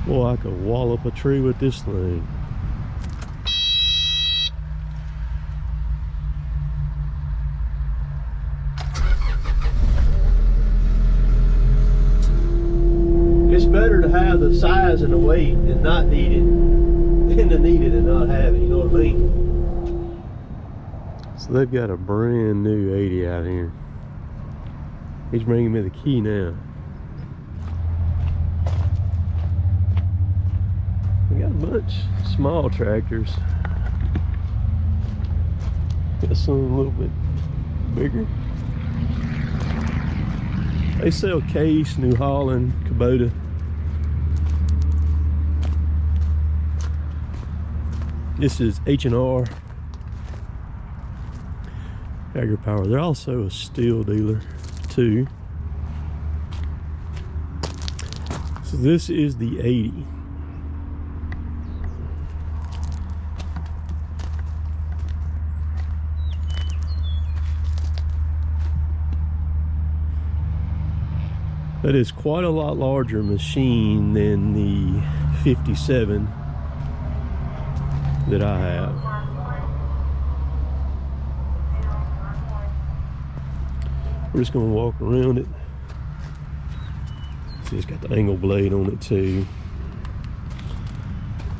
Boy, I could wallop a tree with this thing. It's better to have the size and the weight and not need it than to need it and not have it, you know what I mean? So they've got a brand new 80 out here. He's bringing me the key now. We got a bunch of small tractors. Got some a little bit bigger. They sell Case, New Holland, Kubota. This is H&R AgriPower. They're also a steel dealer too. So this is the 80. That is quite a lot larger machine than the 57 that I have. We're just going to walk around it. See, it's got the angle blade on it too.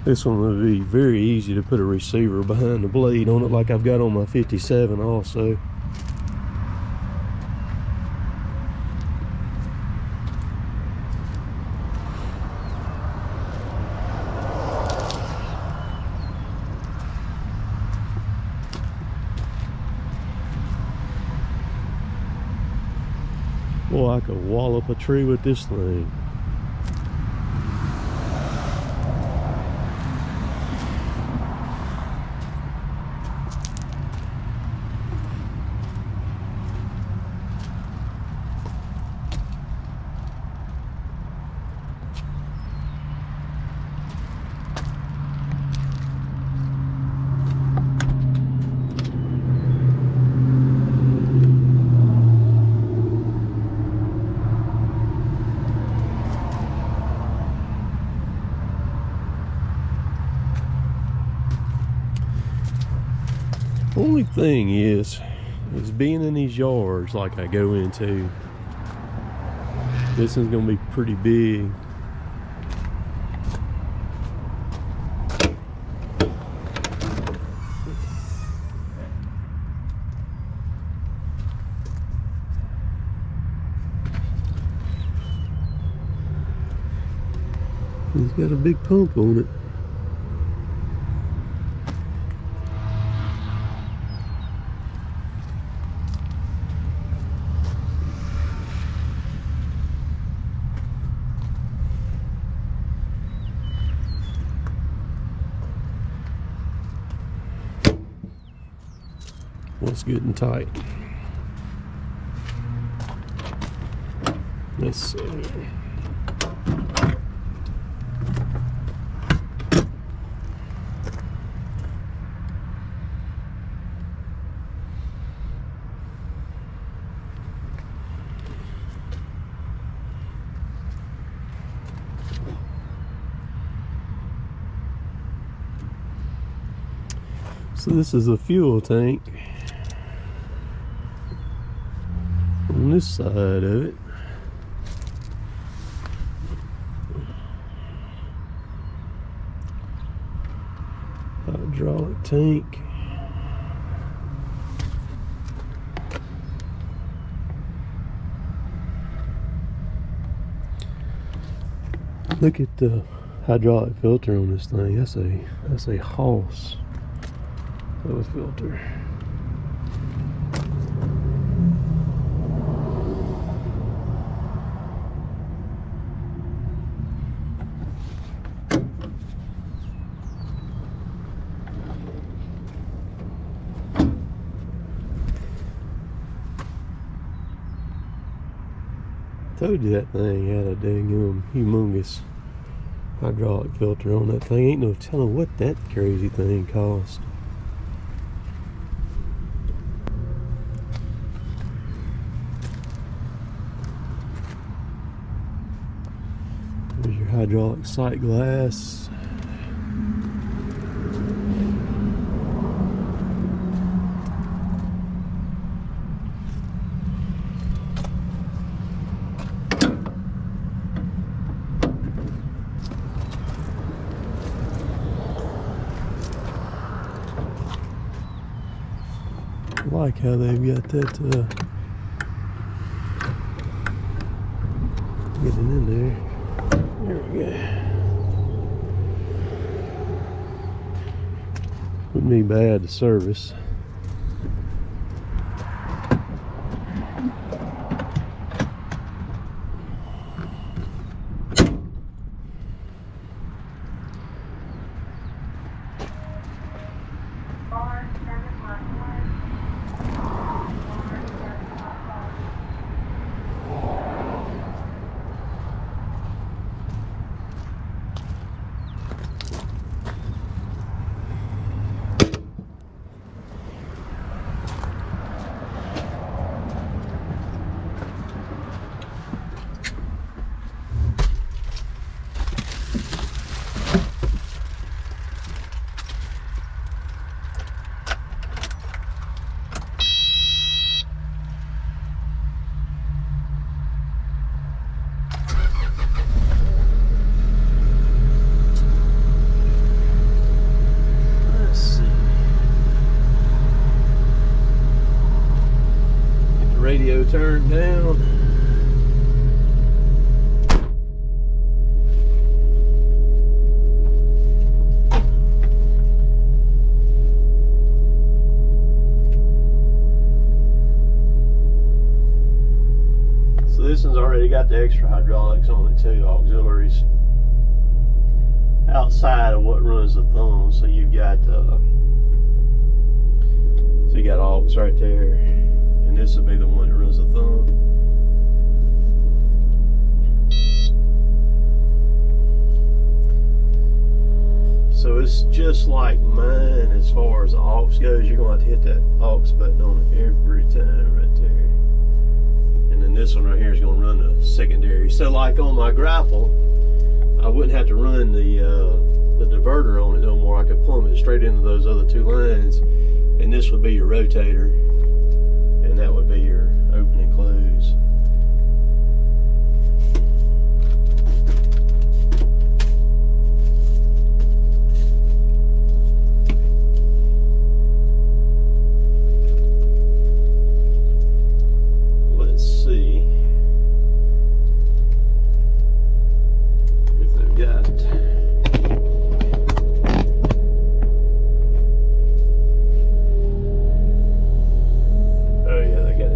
This one would be very easy to put a receiver behind the blade on it like I've got on my 57 also. Boy, I could wallop a tree with this thing. Only thing is being in these yards like I go into, this is gonna be pretty big. He's got a big pump on it. It's getting tight. Let's see. So this is a fuel tank on this side of it. Hydraulic tank. Look at the hydraulic filter on this thing. That's a Hoss of a filter. Told you that thing had a dang humongous hydraulic filter on that thing. Ain't no telling what that crazy thing cost. There's your hydraulic sight glass. I like how they've got that getting in there. There we go. Wouldn't be bad to service. Radio turned down. So this one's already got the extra hydraulics on it too, auxiliaries outside of what runs the thumb. So you've got aux right there. And this will be the one that runs the thumb. So it's just like mine as far as the aux goes. You're going to have to hit that aux button on it every time right there. And then this one right here is going to run the secondary. So like on my grapple, I wouldn't have to run the diverter on it no more. I could plumb it straight into those other two lines. And this would be your rotator. And that would be your open and close. Let's see if they've got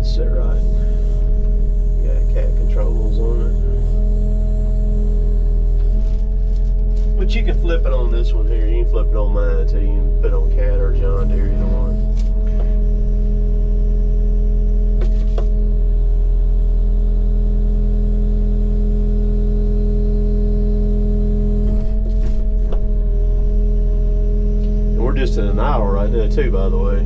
set right. Got cat controls on it. But you can flip it on this one here. You can flip it on mine too. You can put it on cat or John Deere, either one. And we're just in an hour right now too, by the way.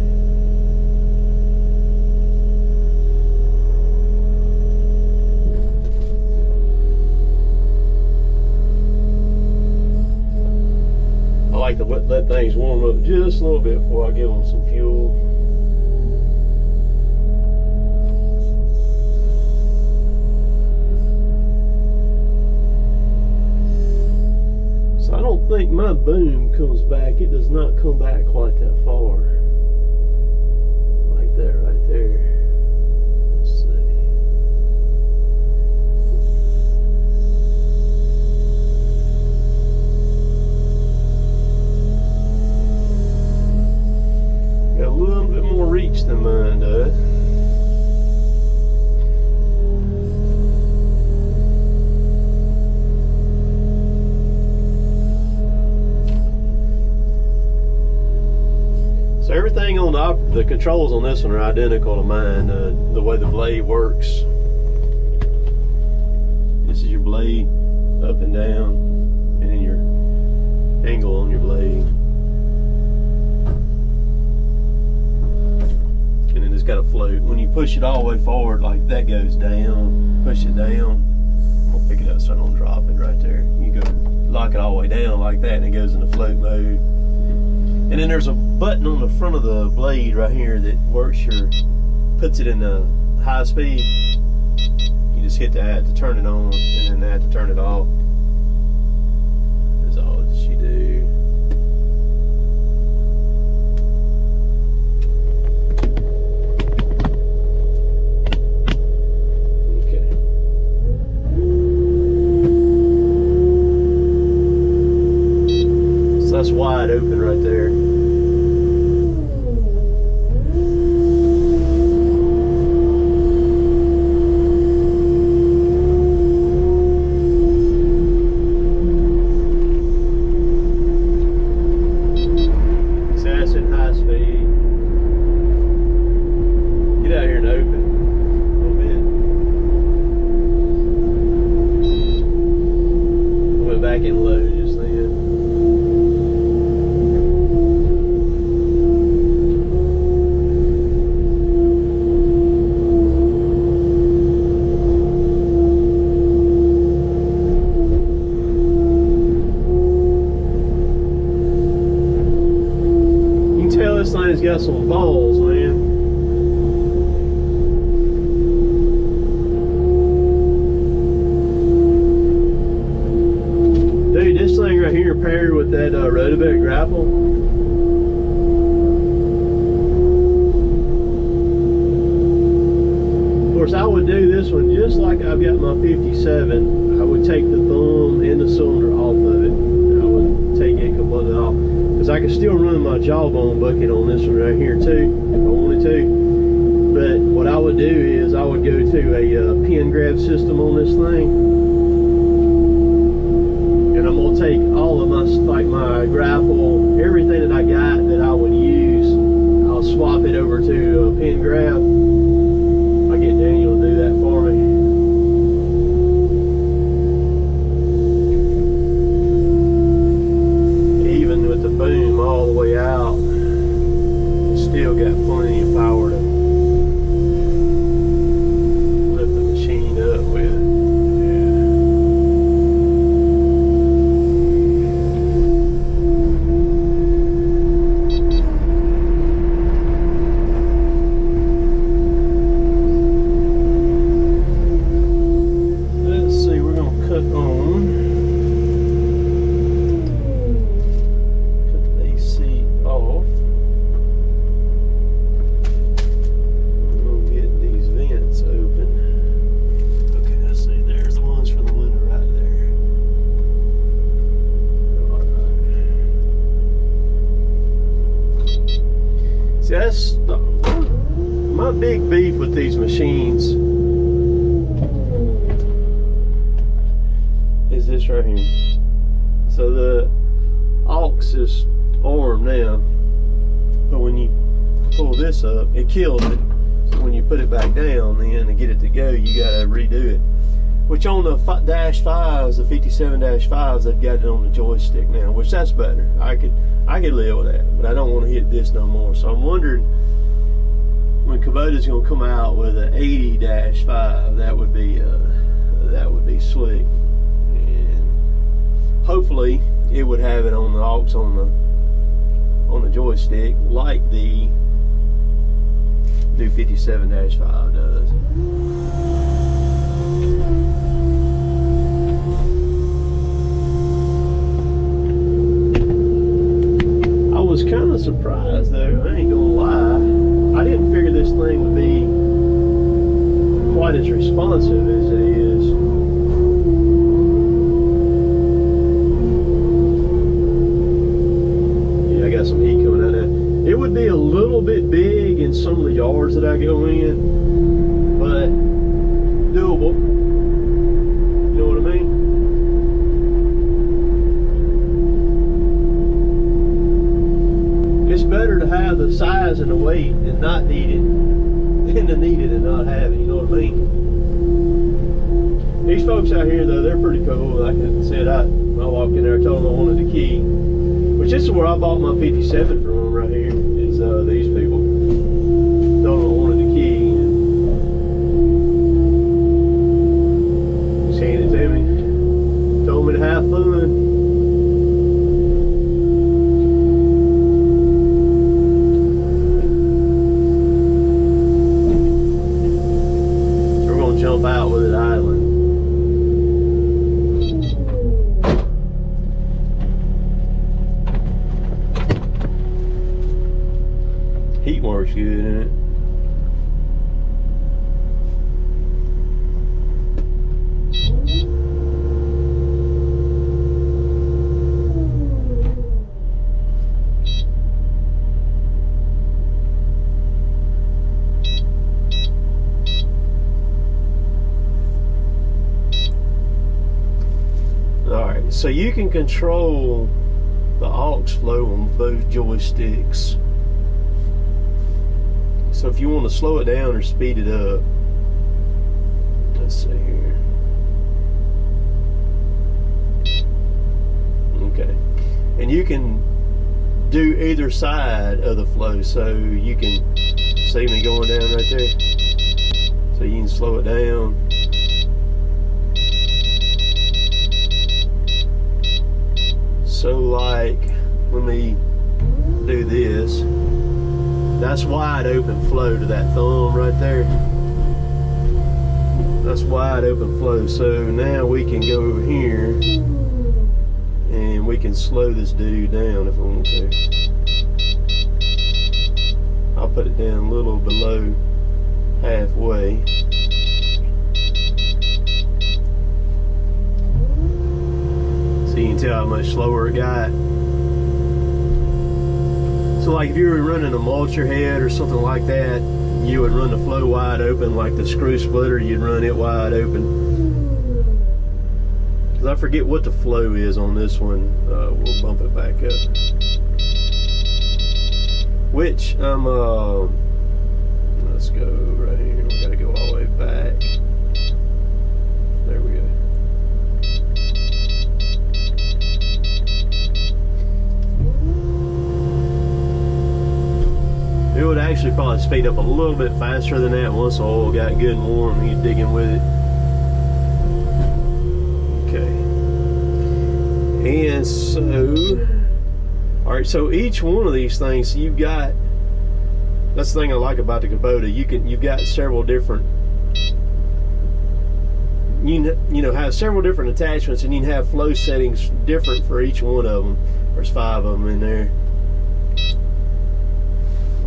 I like to let things warm up just a little bit before I give them some fuel. So I don't think my boom comes back. It does not come back quite that far. Like that right there. Let's see. Got a little bit more reach than mine does. So everything on the controls on this one are identical to mine. The way the blade works. This is your blade up and down, and then your angle on your blade. And then it's got a float. When you push it all the way forward, like that goes down, push it down, I'm gonna pick it up so I don't drop it right there. You go lock it all the way down like that and it goes into float mode. And then there's a button on the front of the blade right here that puts it in the high speed. You just hit that to turn it on and then that to turn it off. That's all that you do. That's wide open right there. So that's in high speed. Get out here and open a little bit. Went back in low just then. This thing's got some balls, man. Dude, this thing right here paired with that rotoboat grapple. Of course, I would do this one just like I've got my 57. I would take the thumb and the cylinder off of it. I would take it completely off. Because I can still run my jawbone bucket on this one right here too, if I wanted to. But what I would do is I would go to a pin grab system on this thing. And I'm going to take all of my, like my grapple, everything that I got that I would use, I'll swap it over to a pin grab. I get Daniel to do that for me. Boom all the way out. Still got plenty of power to lift the machine up with. Let's see, we're gonna cut on. That's my big beef with these machines is this right here. So the aux is armed now, but when you pull this up, it kills it. So when you put it back down then to get it to go, you gotta redo it. Which on the dash 5s, the 57-5s, they've got it on the joystick now, which that's better. I could live with that, but I don't want to hit this no more. So I'm wondering when Kubota's going to come out with an 80-5, that would be slick, and hopefully it would have it on the aux on the joystick like the new 57-5 does. I was kind of surprised though, I ain't gonna lie. I didn't figure this thing would be quite as responsive as it is. Yeah, I got some heat coming out of that. It would be a little bit big in some of the yards that I go in, but doable. You know what I mean? It's better to have the size and the weight and not need it than to need it and not have it, you know what I mean? These folks out here though, they're pretty cool. Like I said, I walked in there, I told them I wanted the key, which this is where I bought my 57 from right here, is these people. Told them I wanted the key and just handed it to me. works good in it. Alright, so you can control the aux flow on both joysticks. So if you want to slow it down or speed it up, let's see here. Okay, and you can do either side of the flow, so you can see me going down right there. So you can slow it down. So like, let me do this. That's wide open flow to that thumb right there. That's wide open flow. So now we can go over here and we can slow this dude down if we want to. I'll put it down a little below halfway. So you can tell how much slower it got. So like if you were running a mulcher head or something like that, you would run the flow wide open. Like the screw splitter, you'd run it wide open. Because I forget what the flow is on this one. We'll bump it back up. Which let's go right here. We gotta go all the way back. There we go. It would actually probably speed up a little bit faster than that once the oil got good and warm and you dig in with it. Okay. And so, alright, so each one of these things, you've got, that's the thing I like about the Kubota, you've got several different, you know, have several different attachments, and you can have flow settings different for each one of them. There's 5 of them in there.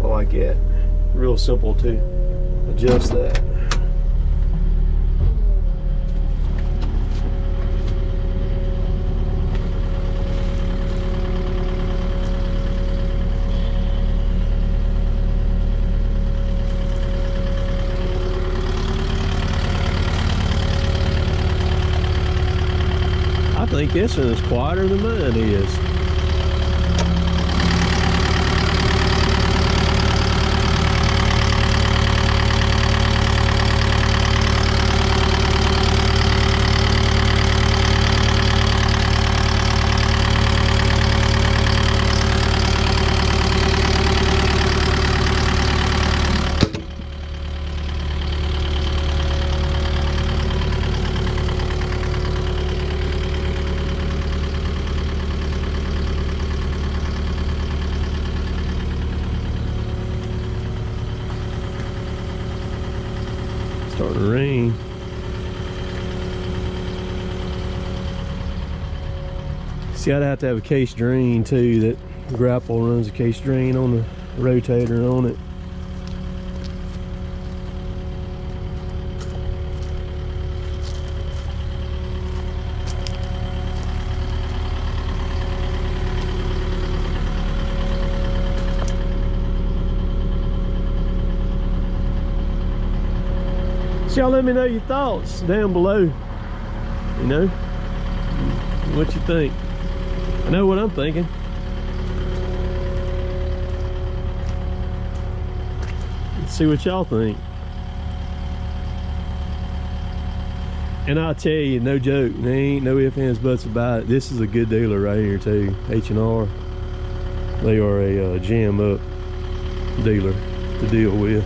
I like that. Real simple to adjust that. I think this one is quieter than mine is. Starting to rain. See, I'd have to have a case drain too. That the grapple runs a case drain on the rotator on it. So y'all let me know your thoughts down below, you know, what you think. I know what I'm thinking. Let's see what y'all think. And I'll tell you, no joke, there ain't no ifs, ands, buts about it. This is a good dealer right here too, H&R. They are a jam up dealer to deal with.